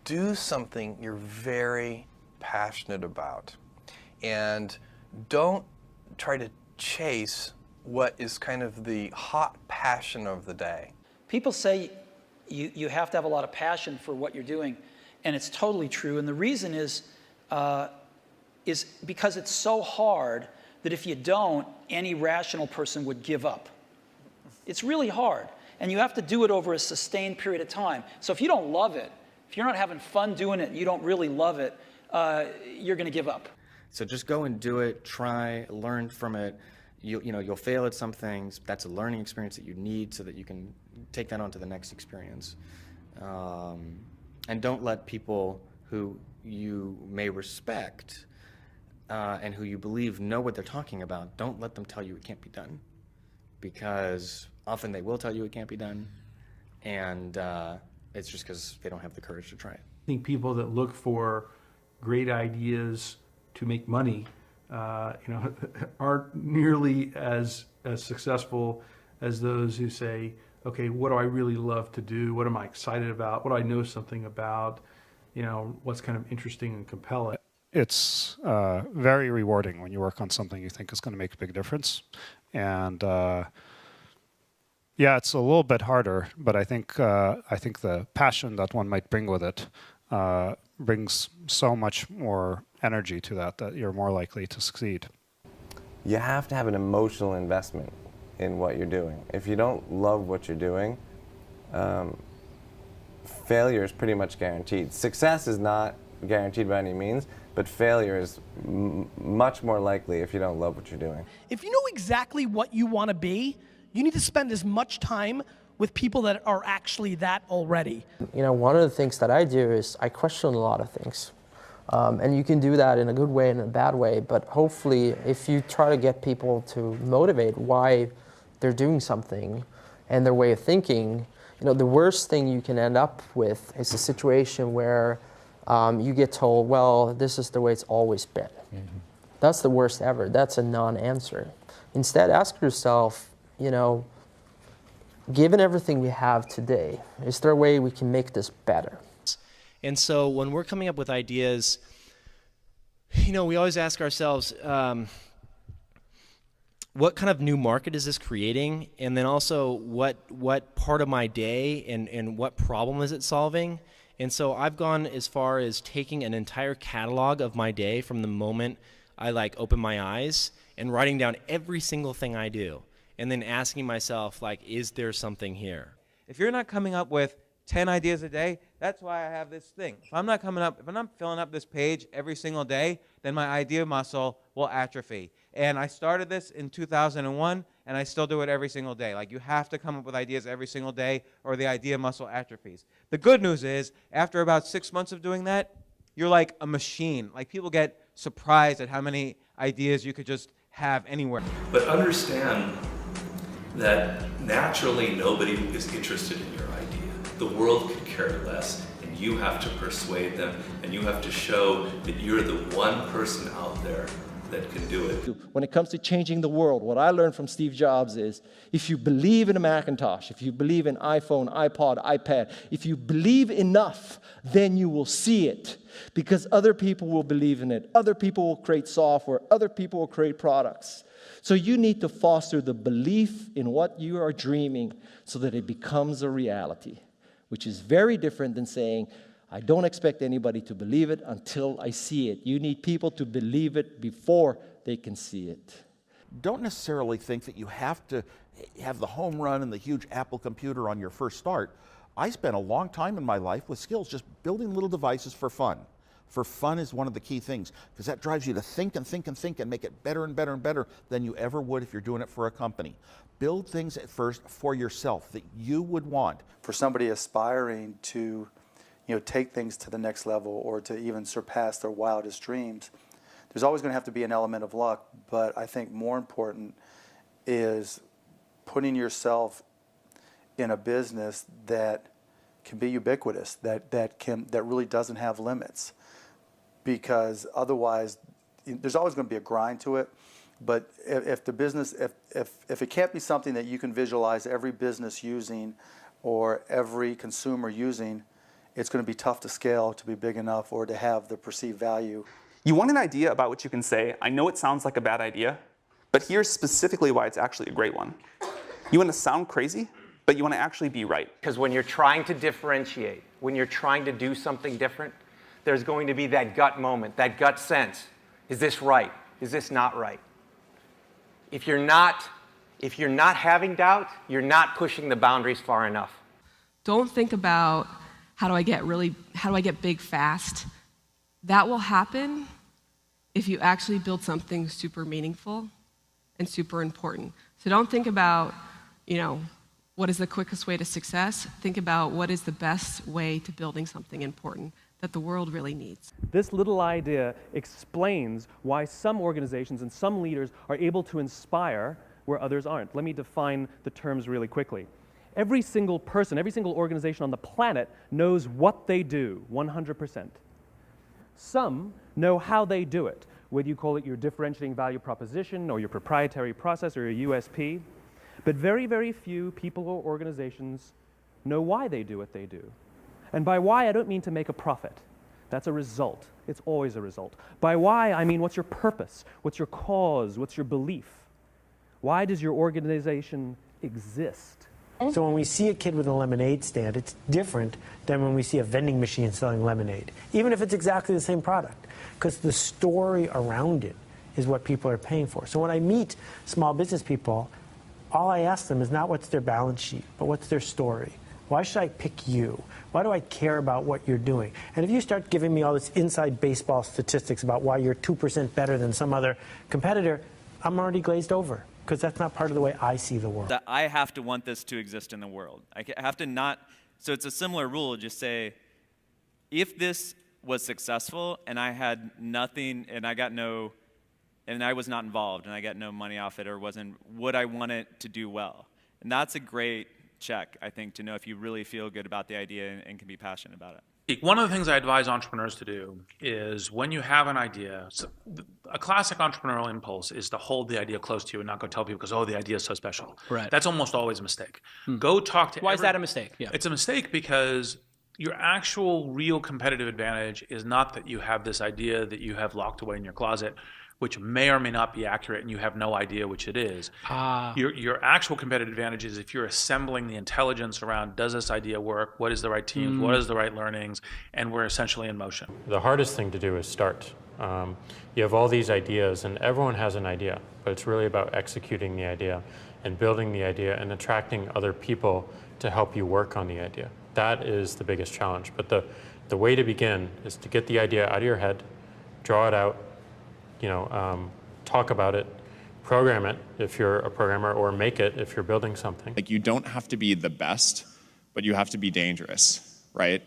do something you're very passionate about. And don't try to chase what is kind of the hot passion of the day. People say you have to have a lot of passion for what you're doing, and it's totally true. And the reason is because it's so hard that if you don't, any rational person would give up. It's really hard, and you have to do it over a sustained period of time. So if you don't love it, if you're not having fun doing it, you don't really love it, you're going to give up. So just go and do it, try, learn from it. You'll fail at some things. That's a learning experience that you need so that you can take that on to the next experience. And don't let people who you may respect and who you believe know what they're talking about, don't let them tell you it can't be done. Because often they will tell you it can't be done, and it's just because they don't have the courage to try it. I think people that look for great ideas to make money, aren't nearly as successful as those who say, okay, what do I really love to do? What am I excited about? What do I know something about? What's kind of interesting and compelling? It's very rewarding when you work on something you think is going to make a big difference. And yeah, it's a little bit harder, but I think the passion that one might bring with it brings so much more energy to that you're more likely to succeed. You have to have an emotional investment in what you're doing. If you don't love what you're doing, failure is pretty much guaranteed. Success is not guaranteed by any means, but failure is much more likely if you don't love what you're doing. If you know exactly what you want to be, you need to spend as much time with people that are actually that already. One of the things that I do is I question a lot of things. And you can do that in a good way and a bad way, but hopefully if you try to get people to motivate why they're doing something and their way of thinking, the worst thing you can end up with is a situation where you get told, well, this is the way it's always been. Mm-hmm. That's the worst ever. That's a non-answer. Instead, ask yourself, given everything we have today, is there a way we can make this better? And so when we're coming up with ideas, we always ask ourselves, what kind of new market is this creating? And then also, what part of my day and what problem is it solving? And so I've gone as far as taking an entire catalog of my day from the moment I open my eyes and writing down every single thing I do. And then asking myself, is there something here? If you're not coming up with 10 ideas a day, that's why I have this thing. If I'm not filling up this page every single day, then my idea muscle will atrophy. And I started this in 2001, and I still do it every single day. You have to come up with ideas every single day, or the idea muscle atrophies. The good news is, after about 6 months of doing that, you're like a machine. People get surprised at how many ideas you could just have anywhere. But understand that naturally nobody is interested in your idea. The world could care less, and you have to persuade them, and you have to show that you're the one person out there that can do it. When it comes to changing the world, what I learned from Steve Jobs is, if you believe in a Macintosh, if you believe in iPhone, iPod, iPad, if you believe enough, then you will see it. Because other people will believe in it. Other people will create software. Other people will create products. So you need to foster the belief in what you are dreaming so that it becomes a reality, which is very different than saying, I don't expect anybody to believe it until I see it. You need people to believe it before they can see it. Don't necessarily think that you have to have the home run and the huge Apple computer on your first start. I spent a long time in my life with skills just building little devices for fun. For fun is one of the key things, because that drives you to think and think and think and make it better and better and better than you ever would if you're doing it for a company. Build things at first for yourself that you would want. For somebody aspiring to take things to the next level or to even surpass their wildest dreams, there's always going to have to be an element of luck, but I think more important is putting yourself in a business that can be ubiquitous, that really doesn't have limits. Because otherwise, there's always going to be a grind to it. But if the business, if it can't be something that you can visualize every business using or every consumer using, it's going to be tough to scale to be big enough or to have the perceived value. You want an idea about which you can say, I know it sounds like a bad idea, but here's specifically why it's actually a great one. You want to sound crazy, but you want to actually be right. Because when you're trying to differentiate, when you're trying to do something different, there's going to be that gut moment, that gut sense. Is this right? Is this not right? If you're not having doubt, you're not pushing the boundaries far enough. Don't think about how do I get big fast. That will happen if you actually build something super meaningful and super important. So don't think about, what is the quickest way to success? Think about what is the best way to building something important that the world really needs. This little idea explains why some organizations and some leaders are able to inspire where others aren't. Let me define the terms really quickly. Every single person, every single organization on the planet knows what they do, 100%. Some know how they do it, whether you call it your differentiating value proposition or your proprietary process or your USP. But very, very few people or organizations know why they do what they do. And by why, I don't mean to make a profit. That's a result. It's always a result. By why, I mean what's your purpose? What's your cause? What's your belief? Why does your organization exist? So when we see a kid with a lemonade stand, it's different than when we see a vending machine selling lemonade, even if it's exactly the same product, because the story around it is what people are paying for. So when I meet small business people, all I ask them is not what's their balance sheet, but what's their story. Why should I pick you? Why do I care about what you're doing? And if you start giving me all this inside baseball statistics about why you're 2% better than some other competitor, I'm already glazed over, because that's not part of the way I see the world. That I have to want this to exist in the world. I have to not, so it's a similar rule, just say, if this was successful and I had nothing and I got no, and I was not involved and I got no money off it or would I want it to do well? And that's a great check, I think, to know if you really feel good about the idea and can be passionate about it. One of the things I advise entrepreneurs to do is when you have an idea, a classic entrepreneurial impulse is to hold the idea close to you and not go tell people because, oh, the idea is so special. Right. That's almost always a mistake. Go talk to Why is that a mistake? Yeah. It's a mistake because your actual real competitive advantage is not that you have this idea that you have locked away in your closet, which may or may not be accurate and you have no idea which it is. Your actual competitive advantage is if you're assembling the intelligence around, does this idea work? What is the right teams? What is the right learnings? And we're essentially in motion. The hardest thing to do is start. You have all these ideas and everyone has an idea, but it's really about executing the idea and building the idea and attracting other people to help you work on the idea. That is the biggest challenge. But the way to begin is to get the idea out of your head, draw it out, talk about it, program it if you're a programmer, or make it if you're building something. Like, you don't have to be the best, but you have to be dangerous, right?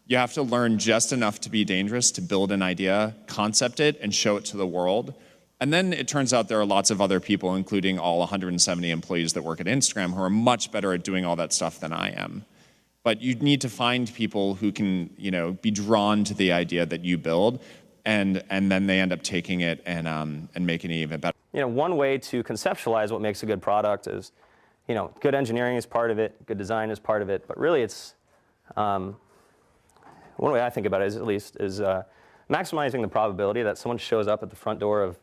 You have to learn just enough to be dangerous to build an idea, concept it, and show it to the world. And then it turns out there are lots of other people, including all 170 employees that work at Instagram, who are much better at doing all that stuff than I am. But you need to find people who can, be drawn to the idea that you build, and then they end up taking it and making it even better. One way to conceptualize what makes a good product is, good engineering is part of it, good design is part of it, but really it's, one way I think about it is maximizing the probability that someone shows up at the front door of,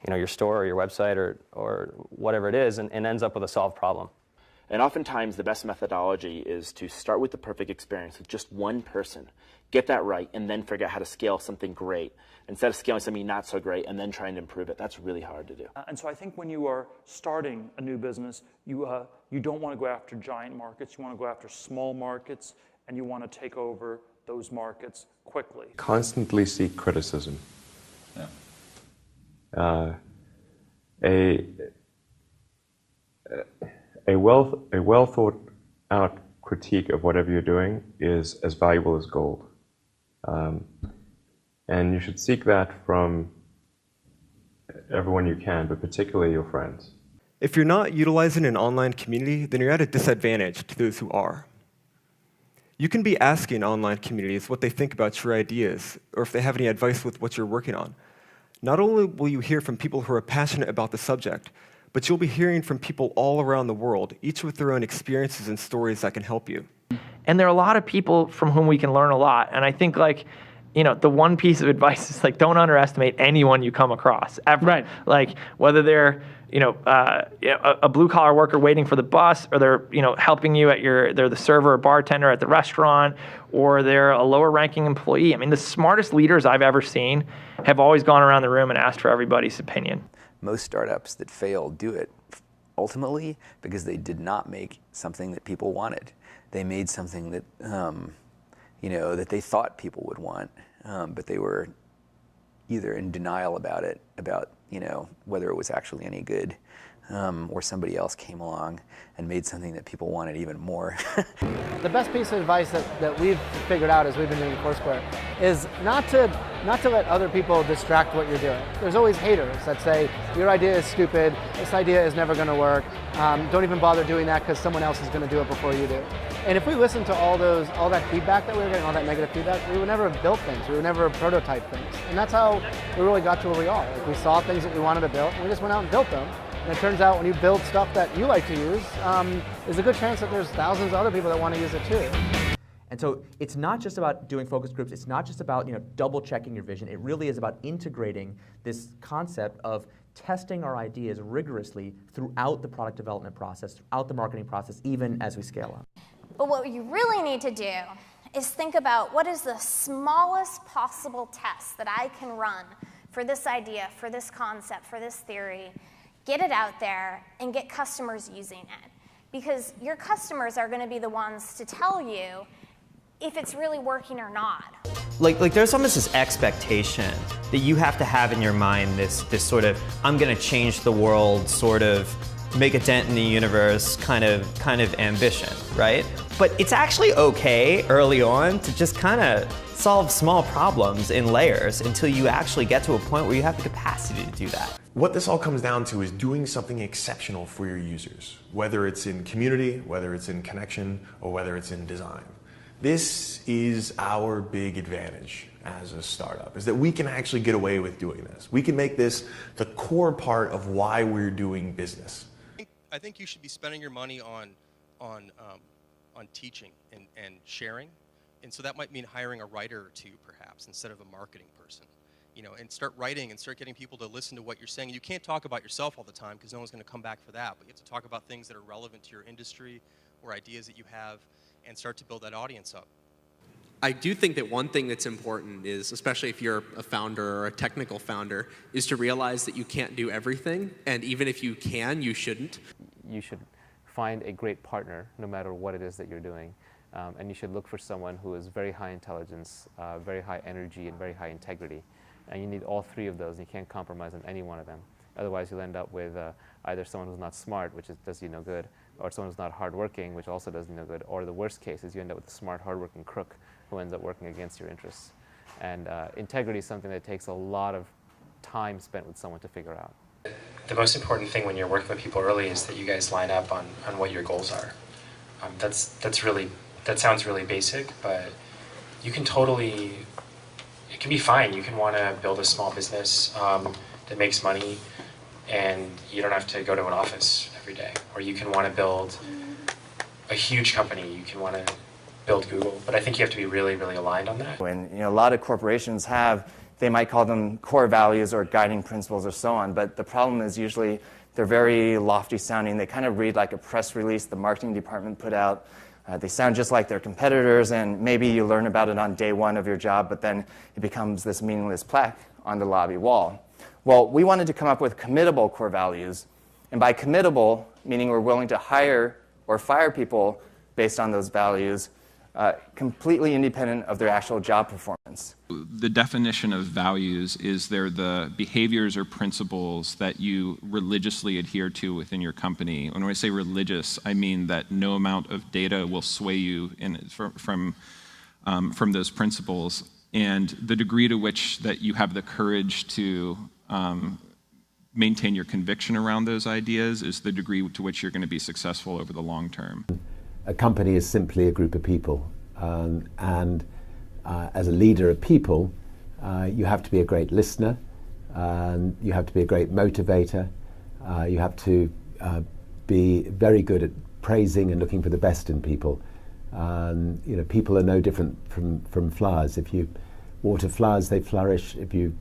your store or your website or whatever it is and ends up with a solved problem. And oftentimes the best methodology is to start with the perfect experience with just one person, get that right, and then figure out how to scale something great instead of scaling something not so great and then trying to improve it. That's really hard to do. And so I think when you are starting a new business, you don't want to go after giant markets. You want to go after small markets, and you want to take over those markets quickly. Constantly seek criticism. Yeah. A well thought out critique of whatever you're doing is as valuable as gold. And you should seek that from everyone you can, but particularly your friends. If you're not utilizing an online community, then you're at a disadvantage to those who are. You can be asking online communities what they think about your ideas, or if they have any advice with what you're working on. Not only will you hear from people who are passionate about the subject, but you'll be hearing from people all around the world, each with their own experiences and stories that can help you. And there are a lot of people from whom we can learn a lot. And I think, like, you know, the one piece of advice is, like, don't underestimate anyone you come across ever. Right. Like, whether they're, a blue collar worker waiting for the bus, or they're, helping you they're the server or bartender at the restaurant, or they're a lower ranking employee. I mean, the smartest leaders I've ever seen have always gone around the room and asked for everybody's opinion. Most startups that fail do it ultimately because they did not make something that people wanted. They made something that, that they thought people would want, but they were either in denial about it, whether it was actually any good, or somebody else came along and made something that people wanted even more. The best piece of advice that we've figured out as we've been doing Foursquare is not to let other people distract what you're doing. There's always haters that say, your idea is stupid, this idea is never going to work, don't even bother doing that because someone else is going to do it before you do. And if we listen to all that feedback that we were getting, all that negative feedback, we would never have built things, we would never have prototyped things. And that's how we really got to where we are. Like, we saw things that we wanted to build, and we just went out and built them. And it turns out when you build stuff that you like to use, there's a good chance that there's thousands of other people that want to use it too. And so it's not just about doing focus groups, it's not just about double checking your vision, it really is about integrating this concept of testing our ideas rigorously throughout the product development process, throughout the marketing process, even as we scale up. But what you really need to do is think about what is the smallest possible test that I can run for this idea, for this concept, for this theory, get it out there, and get customers using it. Because your customers are going to be the ones to tell you if it's really working or not. Like there's almost this expectation that you have to have in your mind this sort of, I'm going to change the world, sort of make a dent in the universe kind of ambition, right? But it's actually okay early on to just kind of solve small problems in layers until you actually get to a point where you have the capacity to do that. What this all comes down to is doing something exceptional for your users, whether it's in community, whether it's in connection, or whether it's in design. This is our big advantage as a startup, is that we can actually get away with doing this. We can make this the core part of why we're doing business. I think you should be spending your money on teaching and sharing, and so that might mean hiring a writer or two, perhaps, instead of a marketing person. And start writing and start getting people to listen to what you're saying. You can't talk about yourself all the time because no one's going to come back for that, but you have to talk about things that are relevant to your industry or ideas that you have and start to build that audience up. I do think that one thing that's important is, especially if you're a founder or a technical founder, is to realize that you can't do everything, and even if you can, you shouldn't. You should find a great partner no matter what it is that you're doing, and you should look for someone who is very high intelligence, very high energy, and very high integrity. And you need all three of those, and you can't compromise on any one of them. Otherwise, you'll end up with either someone who's not smart, which does you no good, or someone who's not hardworking, which also does you no good, or the worst case is you end up with a smart, hardworking crook who ends up working against your interests. And integrity is something that takes a lot of time spent with someone to figure out. The most important thing when you're working with people early is that you guys line up on what your goals are. That sounds really basic, but you can totally, it can be fine. You can want to build a small business that makes money and you don't have to go to an office every day. Or you can want to build a huge company. You can want to build Google. But I think you have to be really, really aligned on that. And a lot of corporations have, they might call them core values or guiding principles or so on, but the problem is usually they're very lofty sounding. They kind of read like a press release the marketing department put out. They sound just like their competitors, and maybe you learn about it on day one of your job, but then it becomes this meaningless plaque on the lobby wall. Well, we wanted to come up with committable core values, and by committable, meaning we're willing to hire or fire people based on those values, completely independent of their actual job performance. The definition of values is they're the behaviors or principles that you religiously adhere to within your company. When I say religious, I mean that no amount of data will sway you from those principles, and the degree to which that you have the courage to maintain your conviction around those ideas is the degree to which you're going to be successful over the long term. A company is simply a group of people, and as a leader of people, you have to be a great listener, and you have to be a great motivator, You have to be very good at praising and looking for the best in people. People are no different from flowers. If you water flowers, they flourish. If you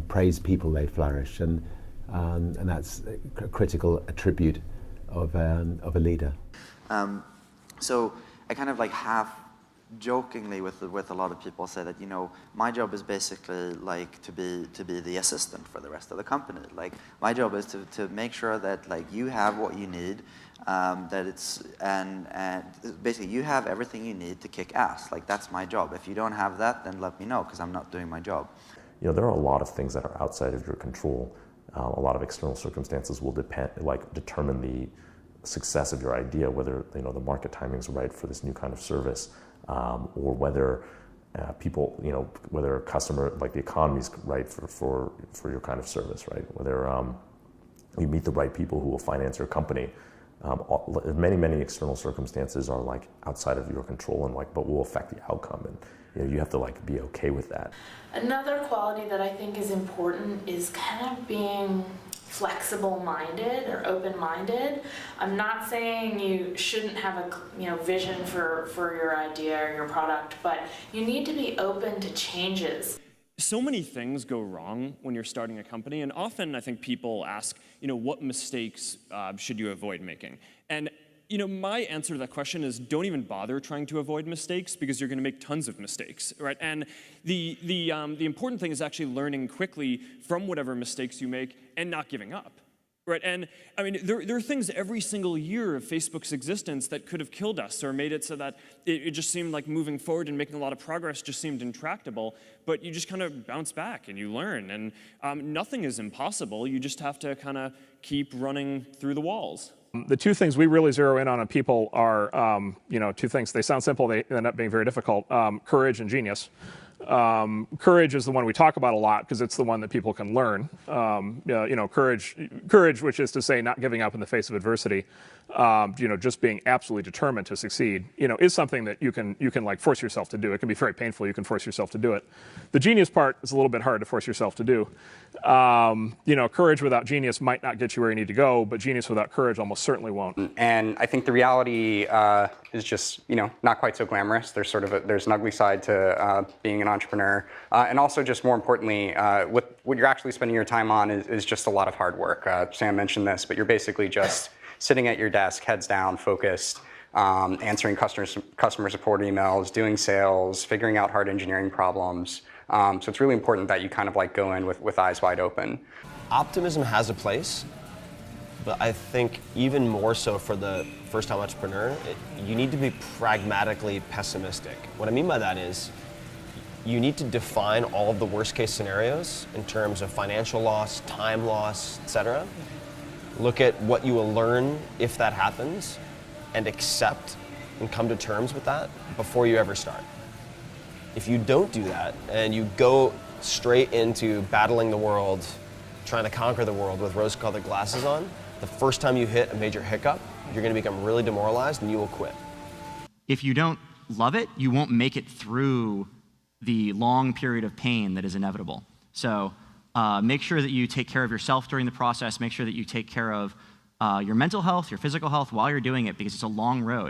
praise people, they flourish. And that's a critical attribute of a leader. So I kind of like half jokingly with a lot of people say that, my job is basically like to be the assistant for the rest of the company. Like my job is to make sure that like you have what you need, that it's and basically you have everything you need to kick ass. Like that's my job. If you don't have that, then let me know because I'm not doing my job. There are a lot of things that are outside of your control. A lot of external circumstances will determine the success of your idea, whether the market timing is right for this new kind of service, or whether people, whether a customer, like the economy is right for your kind of service, right? Whether you meet the right people who will finance your company. Many external circumstances are like outside of your control and but will affect the outcome, and you have to be okay with that. Another quality that I think is important is kind of being flexible-minded or open-minded. I'm not saying you shouldn't have a vision for your idea or your product, but you need to be open to changes. So many things go wrong when you're starting a company, and often I think people ask, what mistakes should you avoid making? And my answer to that question is don't even bother trying to avoid mistakes because you're going to make tons of mistakes, right? And the important thing is actually learning quickly from whatever mistakes you make and not giving up, right? And I mean, there are things every single year of Facebook's existence that could have killed us or made it so that it just seemed like moving forward and making a lot of progress just seemed intractable, but you just kind of bounce back and you learn, and nothing is impossible. You just have to kind of keep running through the walls. The two things we really zero in on people are, two things. They sound simple, they end up being very difficult. Courage and genius. Courage is the one we talk about a lot because it's the one that people can learn. Courage, which is to say not giving up in the face of adversity, just being absolutely determined to succeed, is something that you can like force yourself to do. It can be very painful. You can force yourself to do it. The genius part is a little bit hard to force yourself to do. Courage without genius might not get you where you need to go, but genius without courage almost certainly won't. And I think the reality is just, not quite so glamorous. There's there's an ugly side to being an entrepreneur. And also just more importantly, what you're actually spending your time on is just a lot of hard work. Sam mentioned this, but you're basically just sitting at your desk, heads down, focused, answering customer support emails, doing sales, figuring out hard engineering problems. So it's really important that you kind of go in with eyes wide open. Optimism has a place, but I think even more so for the first-time entrepreneur, you need to be pragmatically pessimistic. What I mean by that is you need to define all of the worst-case scenarios in terms of financial loss, time loss, etc. Look at what you will learn if that happens and accept and come to terms with that before you ever start. If you don't do that and you go straight into battling the world, trying to conquer the world with rose-colored glasses on, the first time you hit a major hiccup, you're going to become really demoralized and you will quit. If you don't love it, you won't make it through the long period of pain that is inevitable. So make sure that you take care of yourself during the process. Make sure that you take care of your mental health, your physical health while you're doing it, because it's a long road.